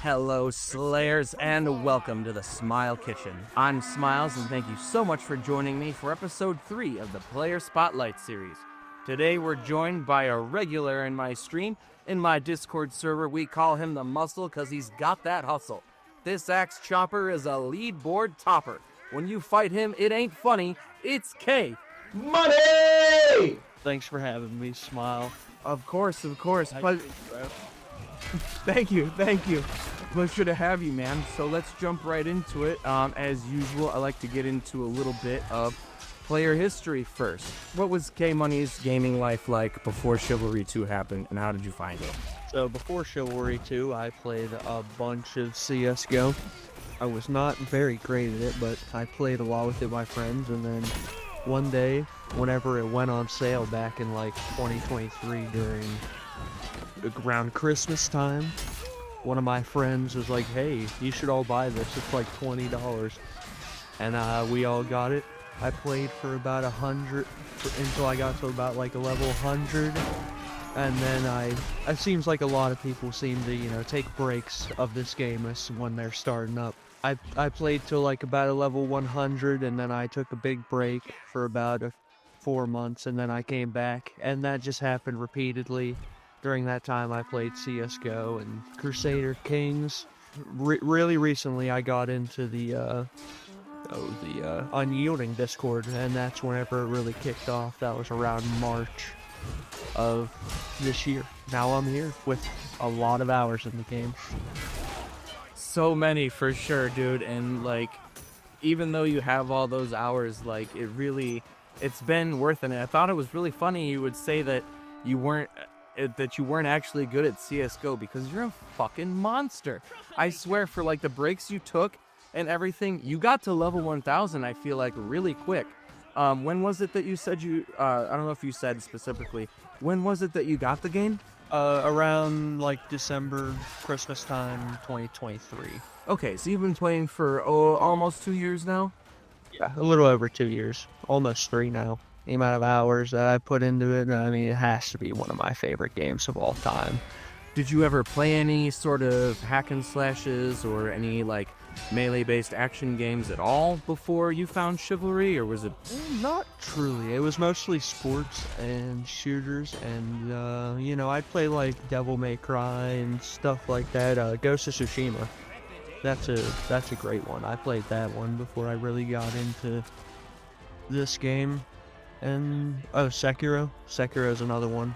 Hello, Slayers, and welcome to the Smile Kitchen. I'm Smiles, and thank you so much for joining me for episode 3 of the Player Spotlight series. Today, we're joined by a regular in my stream. In my Discord server, we call him the Muscle because he's got that hustle. This axe chopper is a lead board topper. When you fight him, it ain't funny, it's K. Money! Thanks for having me, Smile. Of course. Nice Thank you. Pleasure to have you, man. So let's jump right into it. As usual, I like to get into a little bit of player history first. What was K-Money's gaming life like before Chivalry 2 happened, and how did you find it? So before Chivalry 2, I played a bunch of CSGO. I was not very great at it, but I played a lot with it with my friends, and then one day, whenever it went on sale back in like 2023 around Christmas time, one of my friends was like, hey, you should all buy this, it's like $20. And we all got it. I played for about 100 until I got to about like a level 100. And then it seems like a lot of people seem to, take breaks of this game when they're starting up. I played till like about a level 100, and then I took a big break for about 4 months, and then I came back, and that just happened repeatedly. During that time, I played CSGO and Crusader Kings. Really recently, I got into the Unyielding Discord, and that's whenever it really kicked off. That was around March of this year. Now I'm here with a lot of hours in the game. So many for sure, dude. And like, even though you have all those hours, like it's been worth it. And I thought it was really funny you would say that you weren't actually good at CSGO because you're a fucking monster. I swear, for like the breaks you took and everything, you got to level 1000, I feel like, really quick. When was it that you said I don't know if you said specifically, when was it that you got the game? Around like December, Christmas time, 2023. Okay, so you've been playing for almost 2 years now? Yeah, a little over 2 years. Almost 3 now. The amount of hours that I put into it, I mean, it has to be one of my favorite games of all time. Did you ever play any sort of hack and slashes or any like melee-based action games at all before you found Chivalry, or was it? Not truly. It was mostly sports and shooters, and I'd play like Devil May Cry and stuff like that. Ghost of Tsushima. That's a great one. I played that one before I really got into this game. And Sekiro. Sekiro's another one.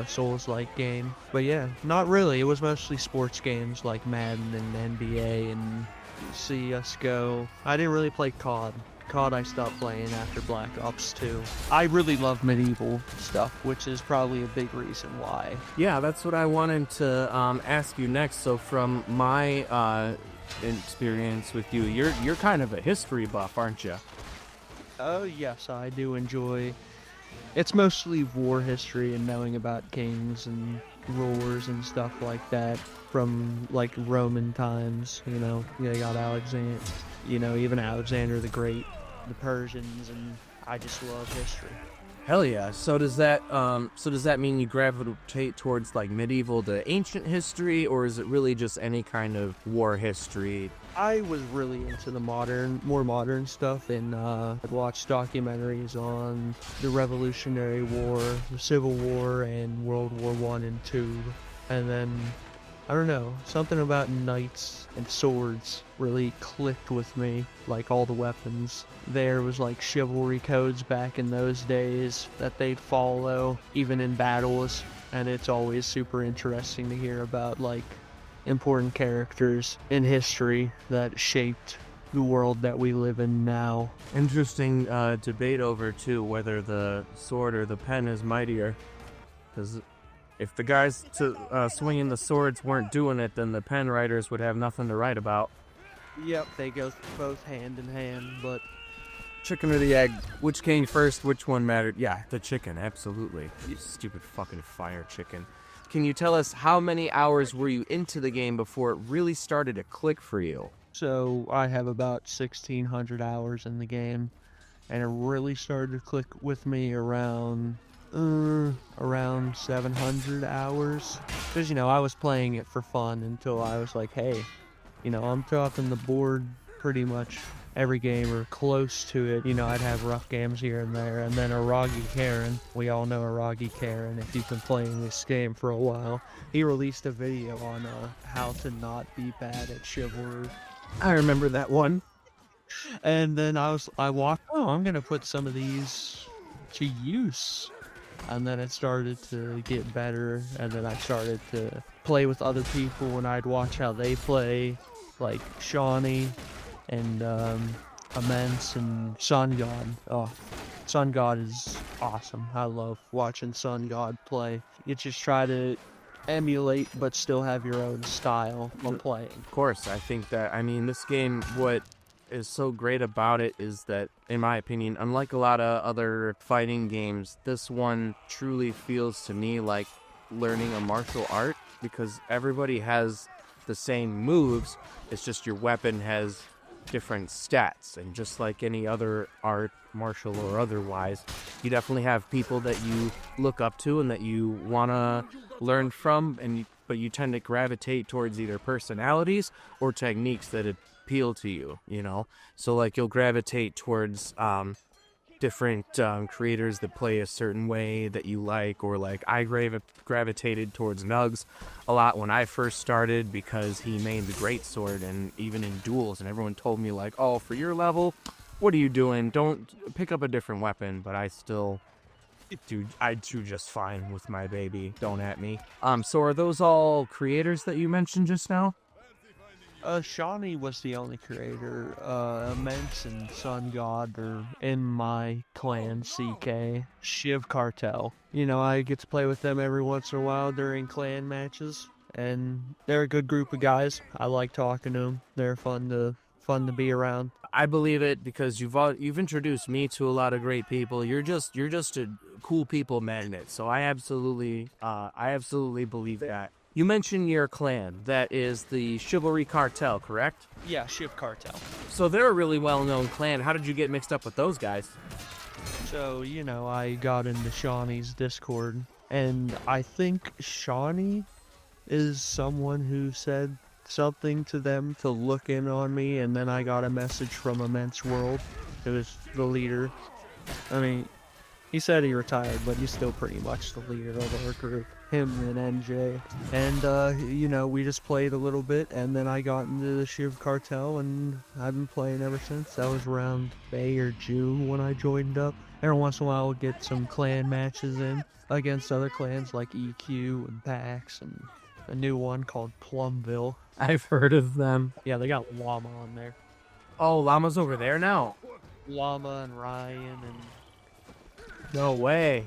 Souls-like game. But yeah, not really. It was mostly sports games like Madden and NBA and CSGO. I didn't really play COD. COD I stopped playing after Black Ops 2. I really love medieval stuff, which is probably a big reason why. Yeah, that's what I wanted to ask you next. So from my experience with you, you're kind of a history buff, aren't you? Oh yes, I do enjoy. It's mostly war history and knowing about kings and rulers and stuff like that from like Roman times. You got Alexander, even Alexander the Great, the Persians, and I just love history. Hell yeah. So does that mean you gravitate towards like medieval to ancient history, or is it really just any kind of war history? I was really into the more modern stuff, and I'd watch documentaries on the Revolutionary War, the Civil War, and World War I and II. And then, I don't know, something about knights and swords really clicked with me, like all the weapons. There was like chivalry codes back in those days that they'd follow, even in battles, and it's always super interesting to hear about like important characters in history that shaped the world that we live in now. Interesting debate over too whether the sword or the pen is mightier, because if the guys swinging the swords weren't doing it, then the pen writers would have nothing to write about. Yep, they go both hand in hand, but chicken or the egg, which came first, which one mattered? Yeah, the chicken, absolutely. You stupid fucking fire chicken. Can you tell us how many hours were you into the game before it really started to click for you? So I have about 1,600 hours in the game, and it really started to click with me around Around 700 hours. Because, you know, I was playing it for fun until I was like, hey, you know, I'm dropping the board pretty much every game or close to it. You know, I'd have rough games here and there. And then Aragi Karen, we all know Aragi Karen if you've been playing this game for a while. He released a video on how to not be bad at Chivalry. I remember that one. And then I walked, oh, I'm going to put some of these to use. And then it started to get better, and then I started to play with other people, and I'd watch how they play, like Shawnee and Immense and Sun God. Oh, Sun God is awesome. I love watching Sun God play. You just try to emulate, but still have your own style of playing. Of course, I think that, I mean, this game, what is so great about it is that, in my opinion, unlike a lot of other fighting games, this one truly feels to me like learning a martial art, because everybody has the same moves. It's just your weapon has different stats, and just like any other art, martial or otherwise, you definitely have people that you look up to and that you want to learn from, but you tend to gravitate towards either personalities or techniques that appeal to you, you know? So like you'll gravitate towards different creators that play a certain way that you like, or like I gravitated towards Nugs a lot when I first started because he made the greatsword, and even in duels, and everyone told me like, oh, for your level, what are you doing? Don't pick up a different weapon. But I do just fine with my baby. Don't at me. So are those all creators that you mentioned just now? Shawnee was the only creator. Immense and Sun God are in my clan, CK. Chiv Kartel. You know, I get to play with them every once in a while during clan matches, and they're a good group of guys. I like talking to them. They're fun to be around. I believe it, because you've introduced me to a lot of great people. You're just a cool people magnet. So I absolutely believe that. You mentioned your clan. That is the Chivalry Kartel, correct? Yeah, Chiv Kartel. So they're a really well-known clan. How did you get mixed up with those guys? So, you know, I got into Shawnee's Discord, and I think Shawnee is someone who said something to them to look in on me, and then I got a message from Immense World, who is the leader. I mean, he said he retired, but he's still pretty much the leader of our group. Him and NJ. And, you know, we just played a little bit, and then I got into the Chiv Kartel, and I've been playing ever since. That was around May or June when I joined up. Every once in a while, we'll get some clan matches in against other clans like EQ and PAX, and a new one called Plumville. I've heard of them. Yeah, they got Llama on there. Oh, Llama's over there now? Llama and Ryan and No way.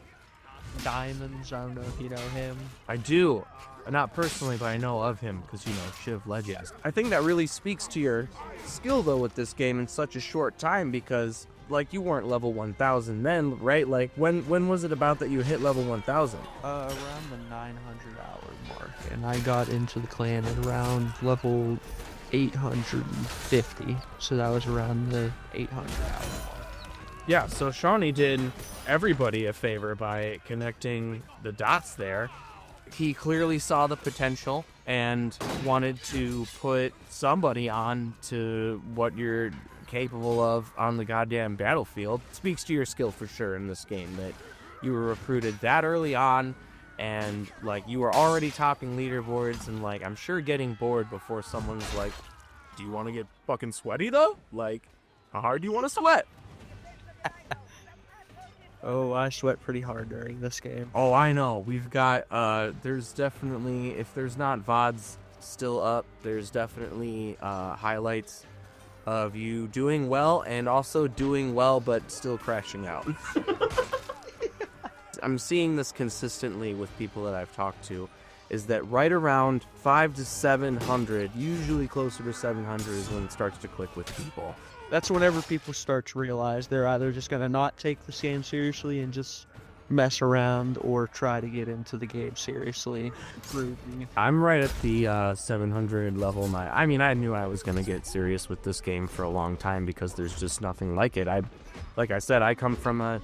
Diamonds. I don't know if you know him. I do. Not personally, but I know of him because, you know, Chiv Legends. I think that really speaks to your skill, though, with this game in such a short time, because, like, you weren't level 1000 then, right? Like, when was it about that you hit level 1000? Around the 900-hour mark, and I got into the clan at around level 850, so that was around the 800-hour mark. Yeah, so Shawnee did everybody a favor by connecting the dots there. He clearly saw the potential and wanted to put somebody on to what you're capable of on the goddamn battlefield. It speaks to your skill for sure in this game, that you were recruited that early on, and like you were already topping leaderboards, and like I'm sure getting bored before someone's like, do you want to get fucking sweaty though? Like, how hard do you want to sweat? Oh, I sweat pretty hard during this game. Oh, I know. We've got, there's definitely, if there's not VODs still up, there's definitely highlights of you doing well, and also doing well but still crashing out. I'm seeing this consistently with people that I've talked to, is that right around 500 to 700, usually closer to 700, is when it starts to click with people. That's whenever people start to realize they're either just going to not take this game seriously and just mess around, or try to get into the game seriously. I'm right at the 700 level. I mean, I knew I was going to get serious with this game for a long time because there's just nothing like it. Like I said, I come from a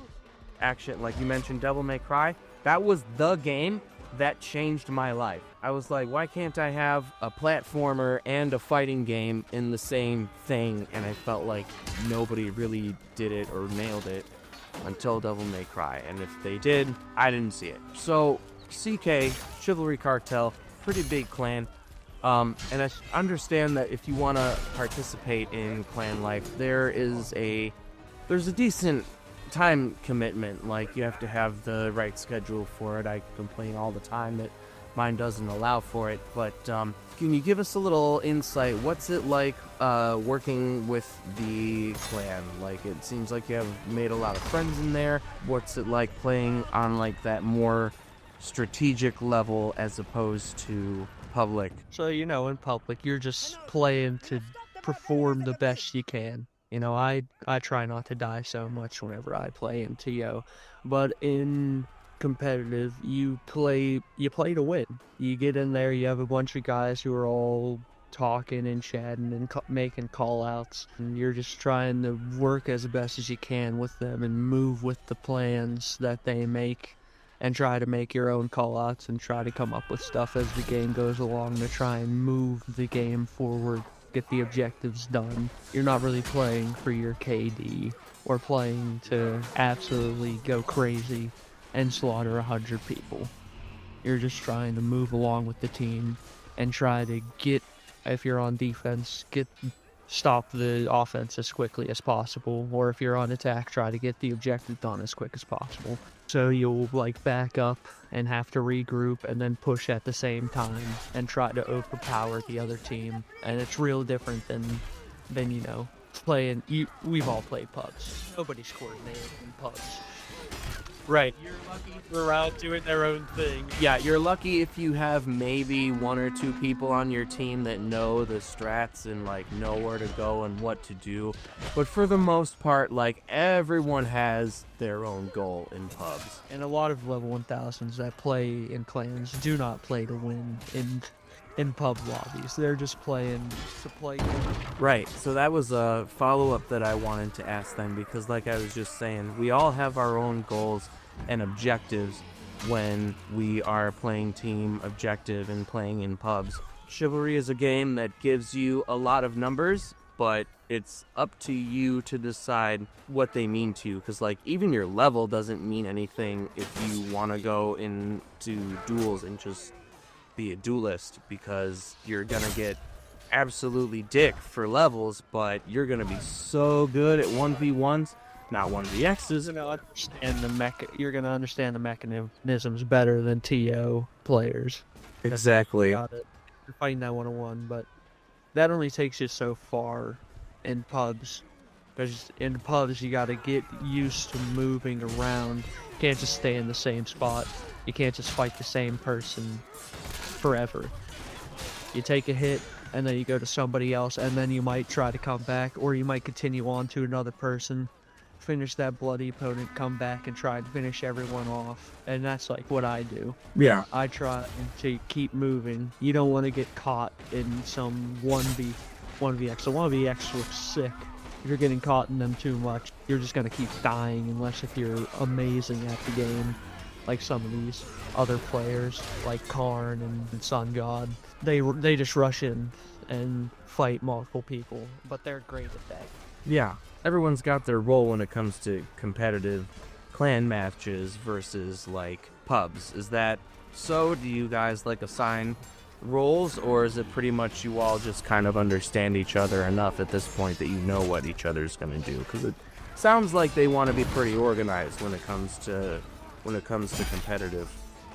action, like you mentioned, Devil May Cry. That was the game that changed my life. I was like, why can't I have a platformer and a fighting game in the same thing? And I felt like nobody really did it or nailed it until Devil May Cry. And if they did, I didn't see it. So CK, Chivalry Cartel, pretty big clan. And I understand that if you want to participate in clan life, there's a decent time commitment. Like, you have to have the right schedule for it. I complain all the time that mine doesn't allow for it. But can you give us a little insight? What's it like working with the clan? Like, it seems like you have made a lot of friends in there. What's it like playing on like that more strategic level as opposed to public? So, you know, in public, you're just playing to perform the best you can. You know, I try not to die so much whenever I play in TO, but in competitive, you play to win. You get in there, you have a bunch of guys who are all talking and chatting and making call outs, and you're just trying to work as best as you can with them and move with the plans that they make, and try to make your own call-outs and try to come up with stuff as the game goes along to try and move the game forward, get the objectives done. You're not really playing for your KD or playing to absolutely go crazy and slaughter 100 people. You're just trying to move along with the team and try to get, if you're on defense, stop the offense as quickly as possible, or if you're on attack, try to get the objective done as quick as possible. So you'll like back up and have to regroup and then push at the same time and try to overpower the other team. And it's real different than you know, playing. We've all played pubs. Nobody's coordinated in pubs. Right. You're lucky they're around doing their own thing. Yeah, you're lucky if you have maybe one or two people on your team that know the strats and like know where to go and what to do. But for the most part, like, everyone has their own goal in pubs. And a lot of level 1000s that play in clans do not play to win in pub lobbies. They're just playing to play. Right, so that was a follow-up that I wanted to ask them, because like I was just saying, we all have our own goals and objectives when we are playing team objective and playing in pubs. Chivalry is a game that gives you a lot of numbers, but it's up to you to decide what they mean to you, because like even your level doesn't mean anything if you want to go into duels and just be a duelist, because you're gonna get absolutely dick for levels, but you're gonna be so good at 1v1s, not 1vx's. You're gonna understand the mechanisms better than TO players. Exactly. Got it. You're fighting that 1-on-1, but that only takes you so far in pubs. Because in pubs, you gotta get used to moving around. You can't just stay in the same spot. You can't just fight the same person forever. You take a hit, and then you go to somebody else, and then you might try to come back, or you might continue on to another person, finish that bloody opponent, come back and try to finish everyone off. And that's like what I do. Yeah. I try to keep moving. You don't want to get caught in some 1vx. So 1vx looks sick. If you're getting caught in them too much, you're just going to keep dying, unless if you're amazing at the game. Like some of these other players, like Karn and Sun God, they just rush in and fight multiple people, but they're great at that. Yeah, everyone's got their role when it comes to competitive clan matches versus like pubs. Is that so? Do you guys like assign roles, or is it pretty much you all just kind of understand each other enough at this point that you know what each other's gonna do? Because it sounds like they want to be pretty organized when it comes to competitive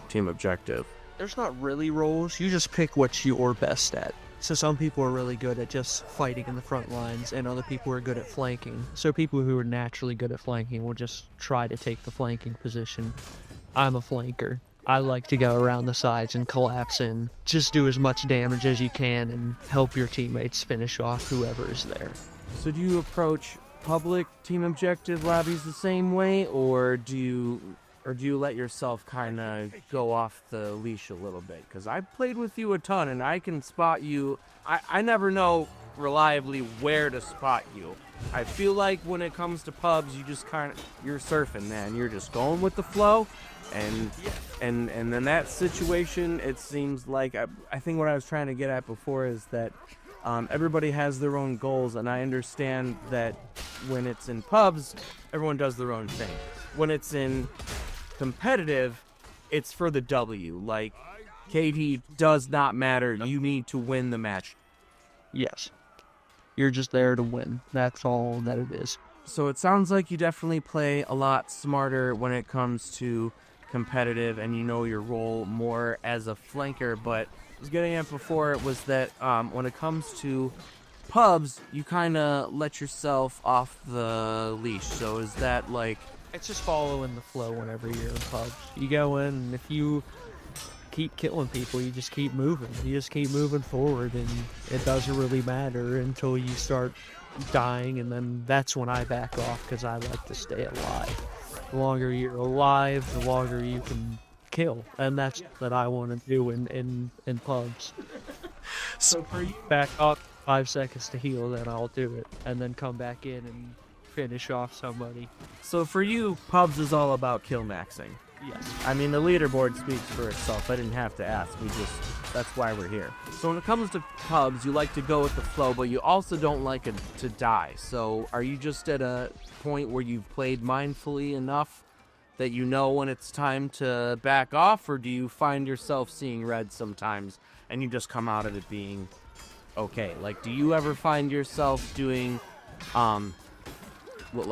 team objective. There's not really roles. You just pick what you're best at. So some people are really good at just fighting in the front lines, and other people are good at flanking. So people who are naturally good at flanking will just try to take the flanking position. I'm a flanker. I like to go around the sides and collapse in. Just do as much damage as you can and help your teammates finish off whoever is there. So do you approach public team objective lobbies the same way, or do you let yourself kind of go off the leash a little bit? Because I played with you a ton, and I can spot you. I never know reliably where to spot you. I feel like when it comes to pubs, you just you're surfing, man. You're just going with the flow, and in that situation, it seems like I think what I was trying to get at before is that everybody has their own goals, and I understand that when it's in pubs, everyone does their own thing. When it's in competitive, it's for the W. Like, KD does not matter. You need to win the match. Yes. You're just there to win. That's all that it is. So it sounds like you definitely play a lot smarter when it comes to competitive, and you know your role more as a flanker. But I was getting at before was that when it comes to pubs, you kind of let yourself off the leash. So is that like... It's just following the flow whenever you're in pubs. You go in, and if you keep killing people, you just keep moving. You just keep moving forward, and it doesn't really matter until you start dying, and then that's when I back off, because I like to stay alive. The longer you're alive, the longer you can kill, and that's what I want to do in pubs. So for you, back up 5 seconds to heal, then I'll do it, and then come back in and finish off somebody. So for you, pubs is all about kill maxing. Yes. I mean, the leaderboard speaks for itself. I didn't have to ask. That's why we're here. So when it comes to pubs, you like to go with the flow, but you also don't like it to die. So are you just at a point where you've played mindfully enough that you know when it's time to back off, or do you find yourself seeing red sometimes and you just come out of it being okay? Like, do you ever find yourself doing what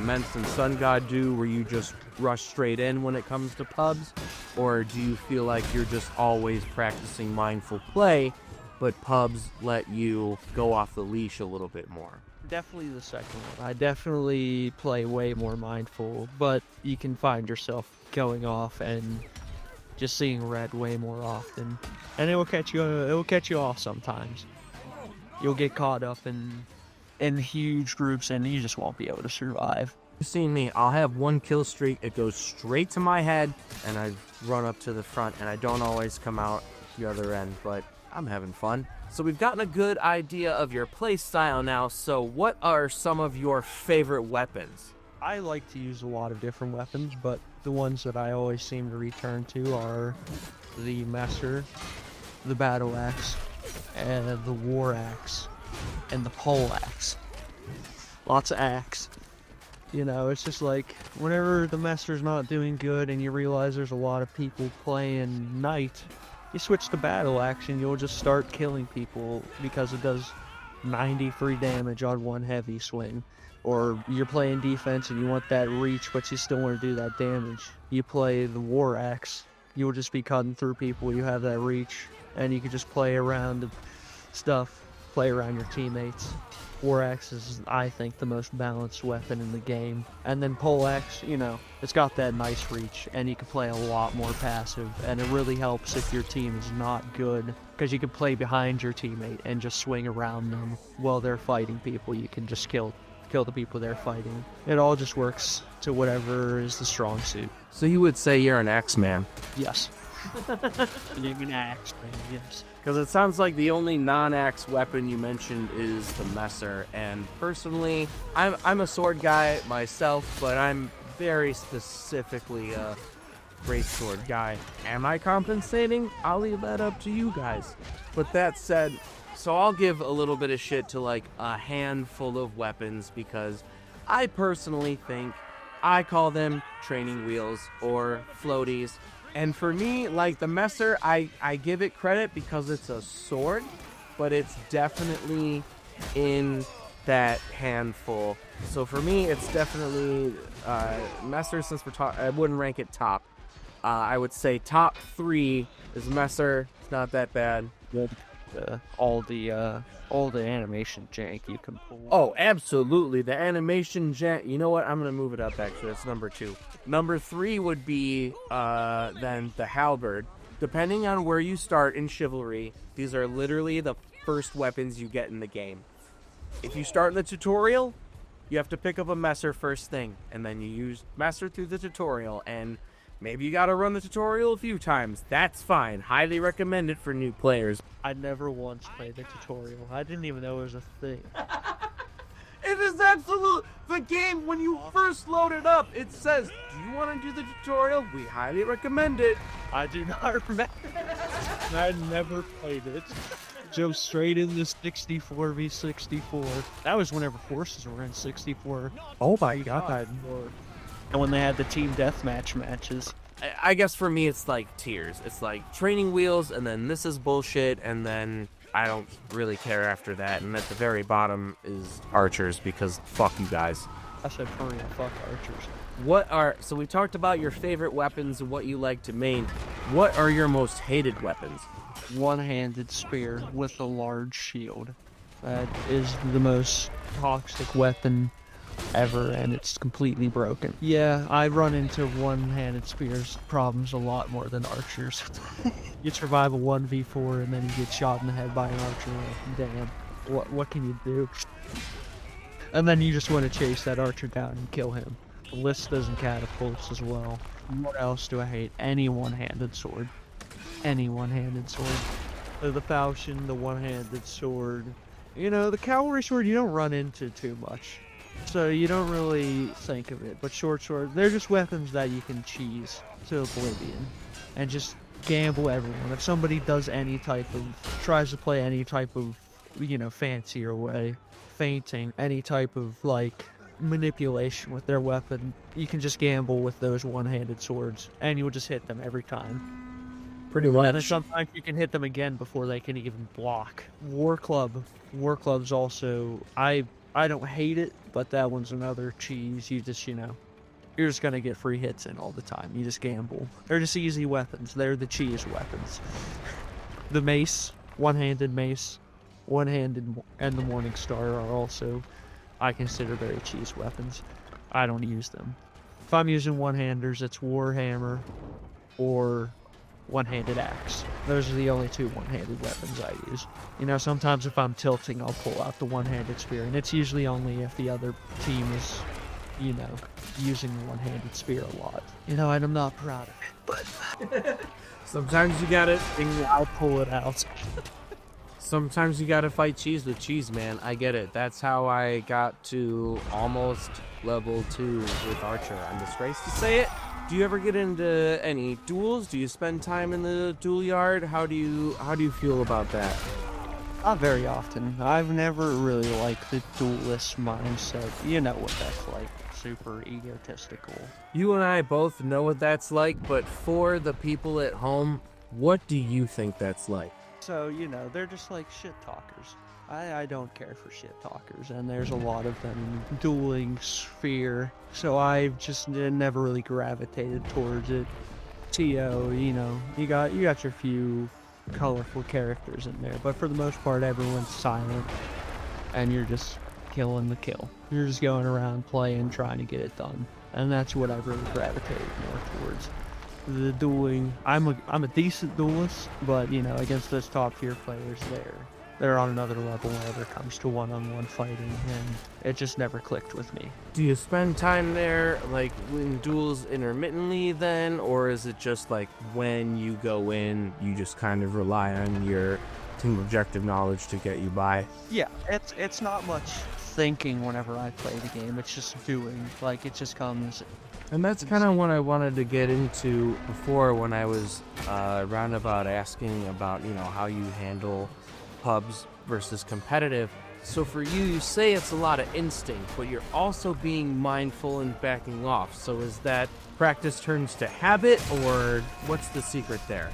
Mence and Sun God do, where you just rush straight in when it comes to pubs? Or do you feel like you're just always practicing mindful play, but pubs let you go off the leash a little bit more? Definitely the second one. I definitely play way more mindful, but you can find yourself going off and just seeing red way more often, and it will catch you off sometimes. You'll get caught up in huge groups, and you just won't be able to survive. You've seen me. I'll have one kill streak. It goes straight to my head, and I run up to the front, and I don't always come out the other end, but I'm having fun. So we've gotten a good idea of your play style now, so what are some of your favorite weapons? I like to use a lot of different weapons, but the ones that I always seem to return to are the Messer, the Battle Axe, and the War Axe, and the Pole Axe. Lots of axe. You know, it's just like, whenever the Messer's not doing good and you realize there's a lot of people playing Knight, you switch to Battle Axe and you'll just start killing people because it does 93 damage on one heavy swing. Or you're playing defense and you want that reach, but you still want to do that damage. You play the War Axe, you'll just be cutting through people, you have that reach, and you can just play around the stuff, play around your teammates. War Axe is, I think, the most balanced weapon in the game. And then Pole Axe, you know, it's got that nice reach, and you can play a lot more passive, and it really helps if your team is not good, because you can play behind your teammate and just swing around them while they're fighting people. You can just kill the people they're fighting. It all just works to whatever is the strong suit. So you would say you're an axe man? Yes. You're an axe man, yes. Because it sounds like the only non-axe weapon you mentioned is the Messer, and personally, I'm a sword guy myself, but I'm very specifically a greatsword guy. Am I compensating? I'll leave that up to you guys. But that said, so I'll give a little bit of shit to like a handful of weapons, because I personally think I call them training wheels or floaties. And for me, like the Messer, I give it credit because it's a sword, but it's definitely in that handful. So for me, it's definitely Messer. Since we're talking, I wouldn't rank it top. I would say top 3 is Messer. It's not that bad. Good. All the animation jank you can pull. Oh, absolutely. The animation jank. You know what? I'm gonna move it up. Actually, that's number 2. Number 3 would be then the halberd. Depending on where you start in Chivalry, these are literally the first weapons you get in the game. If you start in the tutorial, you have to pick up a Messer first thing, and then you use Messer through the tutorial, and Maybe you gotta run the tutorial a few times. That's fine. Highly recommend it for new players. I never once played the tutorial. I didn't even know it was a thing. It is absolute. The game, when you first load it up, it says, do you want to do the tutorial? We highly recommend it. I do not remember. I never played it. Jump straight into 64 v 64. That was whenever forces were in 64. Oh my god. And when they had the team deathmatch matches. I guess for me, it's like tiers. It's like training wheels, and then this is bullshit, and then I don't really care after that. And at the very bottom is archers, because fuck you guys. I said for real, fuck archers. So we talked about your favorite weapons and what you like to main. What are your most hated weapons? One-handed spear with a large shield. That is the most toxic weapon ever, and it's completely broken. Yeah, I run into one-handed spears problems a lot more than archers. You survive a 1v4 and then you get shot in the head by an archer. Damn, what can you do? And then you just want to chase that archer down and kill him. Ballistas and catapults as well. What else do I hate? Any one-handed sword. Any one-handed sword. The falchion, the one-handed sword. You know, the cavalry sword you don't run into too much. So you don't really think of it. But short swords, they're just weapons that you can cheese to oblivion. And just gamble everyone. If somebody does tries to play any type of, fancier way, feinting, any type of, manipulation with their weapon, you can just gamble with those one-handed swords, and you'll just hit them every time. Pretty much. And then sometimes you can hit them again before they can even block. War Club's also, I don't hate it, but that one's another cheese. You just, you're just gonna get free hits in all the time. You just gamble. They're just easy weapons. They're the cheese weapons. The mace, one-handed mace, one-handed, and the Morning Star are also, I consider, very cheese weapons. I don't use them. If I'm using one-handers, it's Warhammer or one-handed axe. Those are the only two one-handed weapons I use. Sometimes if I'm tilting, I'll pull out the one-handed spear, and it's usually only if the other team is, using the one-handed spear a lot. And I'm not proud of it, but Sometimes you gotta I'll pull it out. Sometimes you gotta fight cheese with cheese, man. I get it. That's how I got to almost level 2 with Archer. I'm disgraced to say it. Do you ever get into any duels? Do you spend time in the duel yard? How do you feel about that? Not very often. I've never really liked the duelist mindset. You know what that's like. Super egotistical. You and I both know what that's like, but for the people at home, what do you think that's like? So, they're just like shit talkers. I don't care for shit talkers, and there's a lot of them in dueling sphere, so I've just never really gravitated towards it. TO, you got your few colorful characters in there, but for the most part everyone's silent, and you're just killing the kill. You're just going around playing, trying to get it done, and that's what I've really gravitated more towards. The dueling, I'm a decent duelist, but against those top tier players, they're on another level whenever it comes to one-on-one fighting, and it just never clicked with me. Do you spend time there, in duels intermittently then, or is it just when you go in, you just kind of rely on your team objective knowledge to get you by? Yeah, it's not much thinking whenever I play the game, it's just doing, it just comes. And that's kind of what I wanted to get into before when I was roundabout asking about, how you handle pubs versus competitive. So for you, you say it's a lot of instinct, but you're also being mindful and backing off. So is that practice turns to habit, or what's the secret there?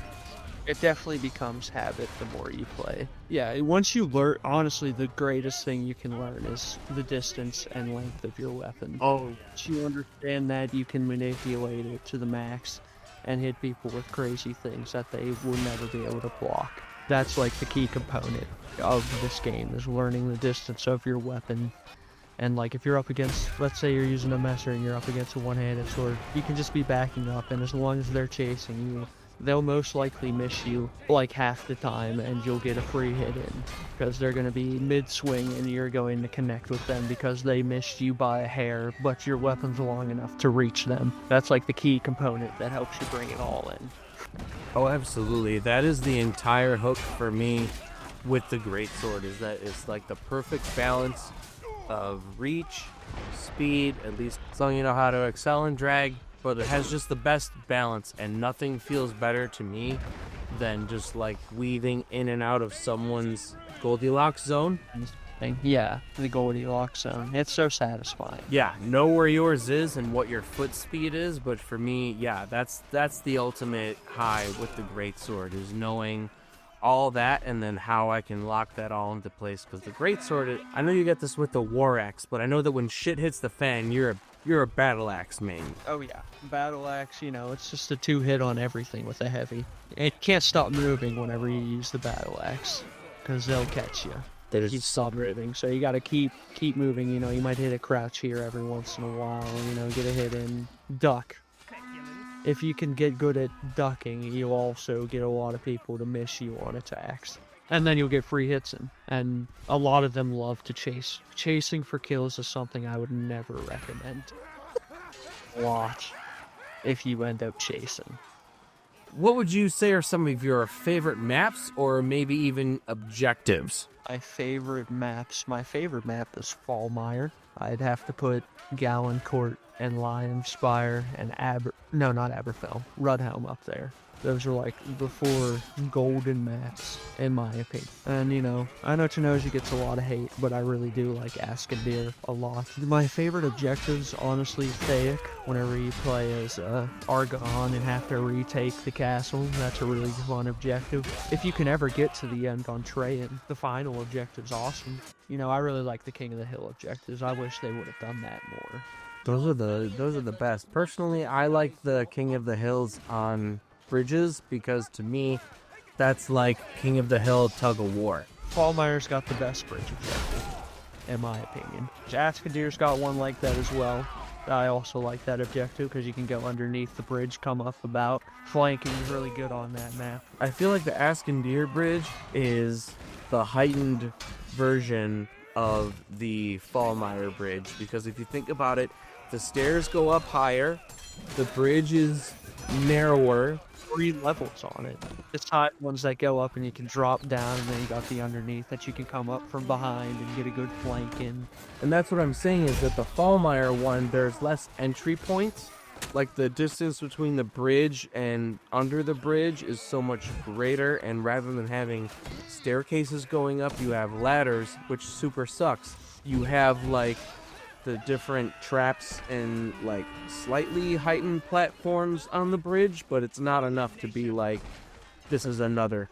It definitely becomes habit the more you play. Yeah, once you learn, honestly, the greatest thing you can learn is the distance and length of your weapon. Oh, Once you understand that, you can manipulate it to the max and hit people with crazy things that they will never be able to block. That's the key component of this game, is learning the distance of your weapon. And if you're up against, let's say you're using a messer and you're up against a one-handed sword, you can just be backing up, and as long as they're chasing you, they'll most likely miss you like half the time, and you'll get a free hit in because they're going to be mid-swing and you're going to connect with them because they missed you by a hair, but your weapon's long enough to reach them. That's like the key component that helps you bring it all in. Oh, absolutely. That is the entire hook for me with the greatsword, is that it's like the perfect balance of reach, speed, at least as long as you know how to excel and drag, but it has just the best balance, and nothing feels better to me than just like weaving in and out of someone's Goldilocks zone. Yeah, the Goldilocks zone. It's so satisfying. Yeah, know where yours is and what your foot speed is, but for me, yeah, that's the ultimate high with the greatsword, is knowing all that and then how I can lock that all into place. Because the greatsword, I know you get this with the war axe, but I know that when shit hits the fan, you're a battle axe main. Oh yeah, battle axe, you know, it's just a 2-hit on everything with a heavy. It can't stop moving whenever you use the battle axe, because they'll catch you. They just stop moving, so you gotta keep moving, you know. You might hit a crouch here every once in a while, you know, get a hit in, duck. If you can get good at ducking, you'll also get a lot of people to miss you on attacks. And then you'll get free hits in. And a lot of them love to chase. Chasing for kills is something I would never recommend. Watch if you end up chasing. What would you say are some of your favorite maps, or maybe even objectives? My favorite map is Fallmire. I'd have to put Gallon Court and Lion Spire and not Aberfell, Rudhelm up there. Those are like the 4 golden maps, in my opinion. And you know, I know Tenoji gets a lot of hate, but I really do like Askendir a lot. My favorite objectives, honestly, Theik. Whenever you play as Argon and have to retake the castle, that's a really fun objective. If you can ever get to the end on Trajan, the final objective's awesome. You know, I really like the King of the Hill objectives. I wish they would have done that more. Those are the best. Personally, I like the King of the Hills on bridges, because to me, that's like King of the Hill tug of war. Fallmire's got the best bridge objective, in my opinion. Askendir's got one like that as well. I also like that objective because you can go underneath the bridge, come up about. Flanking is really good on that map. I feel like the Askendir bridge is the heightened version of the Fallmire bridge, because if you think about it, the stairs go up higher, the bridge is narrower. 3 levels on it. It's high ones that go up and you can drop down, and then you got the underneath that you can come up from behind and get a good flank in. And that's what I'm saying, is that the Fallmire one, there's less entry points. Like the distance between the bridge and under the bridge is so much greater, and rather than having staircases going up, you have ladders, which super sucks. You have like the different traps and like slightly heightened platforms on the bridge, but it's not enough to be like, this is another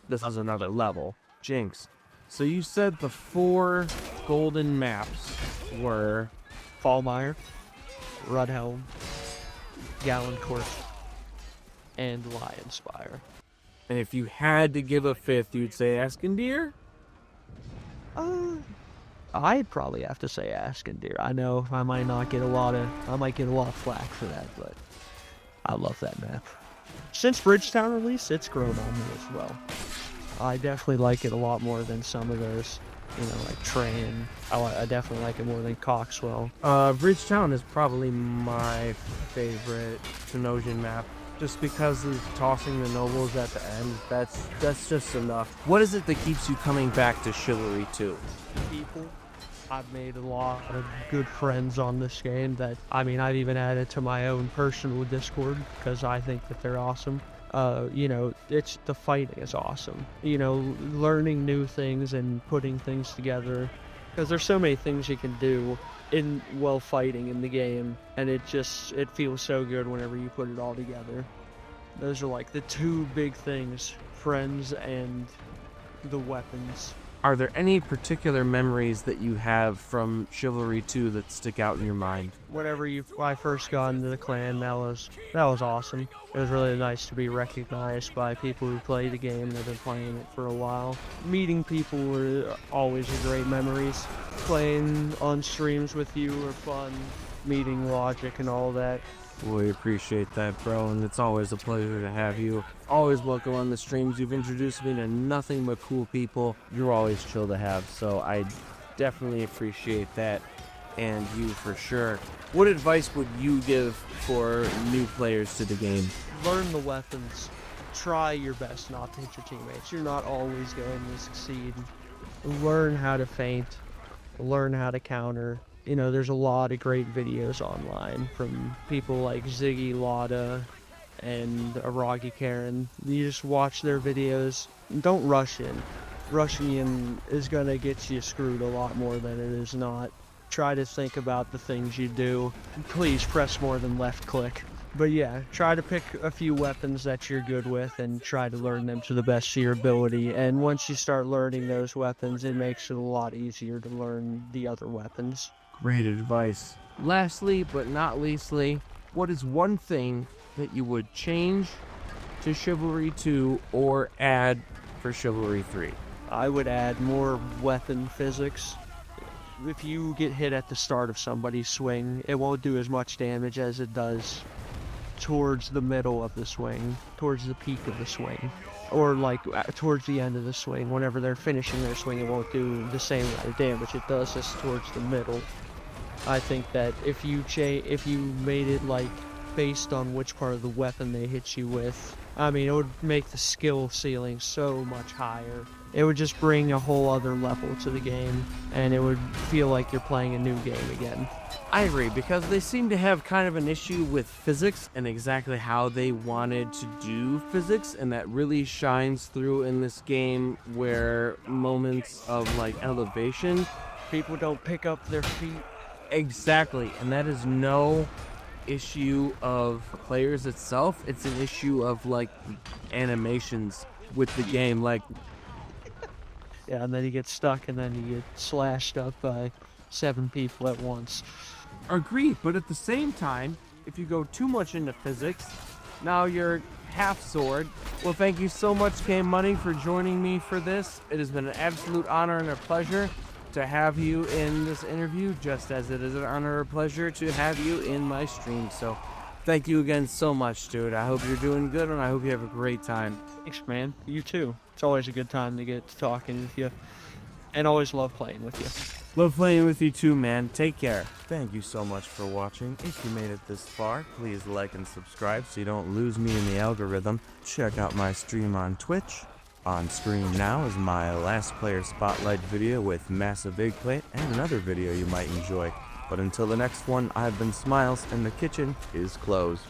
level. Jinx. So you said the 4 golden maps were Fallmire, Rudhelm, Gallon Court, and Lion Spire. And if you had to give a 5th, you'd say Askendir? I'd probably have to say Askendir. I know I might get a lot of flack for that, but I love that map. Since Bridgetown release, it's grown on me as well. I definitely like it a lot more than some of those, you know, like Train. I definitely like it more than Coxwell. Bridgetown is probably my favorite Tenosian map, just because of tossing the nobles at the end. That's just enough. What is it that keeps you coming back to Chivalry 2? People. I've made a lot of good friends on this game that, I've even added to my own personal Discord because I think that they're awesome. You know, the fighting is awesome. You know, learning new things and putting things together, because there's so many things you can do while fighting in the game, and it feels so good whenever you put it all together. Those are like the 2 big things, friends and the weapons. Are there any particular memories that you have from Chivalry 2 that stick out in your mind? Whenever I first got into the clan, that was awesome. It was really nice to be recognized by people who play the game and have been playing it for a while. Meeting people were always great memories. Playing on streams with you were fun. Meeting Logic and all that. We appreciate that, bro, and it's always a pleasure to have you. Always welcome on the streams. You've introduced me to nothing but cool people. You're always chill to have, so I definitely appreciate that, and you for sure. What advice would you give for new players to the game? Learn the weapons. Try your best not to hit your teammates. You're not always going to succeed. Learn how to feint. Learn how to counter. You know, there's a lot of great videos online from people like Ziggy Lada and Aragi Karen. You just watch their videos. Don't rush in. Rushing in is going to get you screwed a lot more than it is not. Try to think about the things you do. Please press more than left click. But yeah, try to pick a few weapons that you're good with and try to learn them to the best of your ability. And once you start learning those weapons, it makes it a lot easier to learn the other weapons. Great advice. Lastly, but not leastly, what is one thing that you would change to Chivalry 2 or add for Chivalry 3? I would add more weapon physics. If you get hit at the start of somebody's swing, it won't do as much damage as it does towards the middle of the swing, towards the peak of the swing, or like towards the end of the swing. Whenever they're finishing their swing, it won't do the same amount of damage it does just towards the middle. I think that if you made it like based on which part of the weapon they hit you with, I mean, it would make the skill ceiling so much higher. It would just bring a whole other level to the game, and it would feel like you're playing a new game again. I agree, because they seem to have kind of an issue with physics and exactly how they wanted to do physics, and that really shines through in this game, where moments of like elevation, People don't pick up their feet. exactly, and that is no issue of players itself. It's an issue of like animations with the game, like Yeah, and then you get stuck, and then you get slashed up by 7 people at once. agreed, but at the same time, if you go too much into physics, now you're half sword. Well, thank you so much, Game Money, for joining me for this. It has been an absolute honor and a pleasure to have you in this interview, just as it is an honor and a pleasure to have you in my stream. So thank you again so much, dude. I hope you're doing good, and I hope you have a great time. Thanks, man. You too. It's always a good time to get to talking with you, and always love playing with you. Love playing with you too, man. Take care. Thank you so much for watching. If you made it this far, please like and subscribe so you don't lose me in the algorithm. Check out my stream on Twitch. On screen now is my last player spotlight video with Massive Eggplant and another video you might enjoy. But until the next one, I've been Smiles, and the kitchen is closed.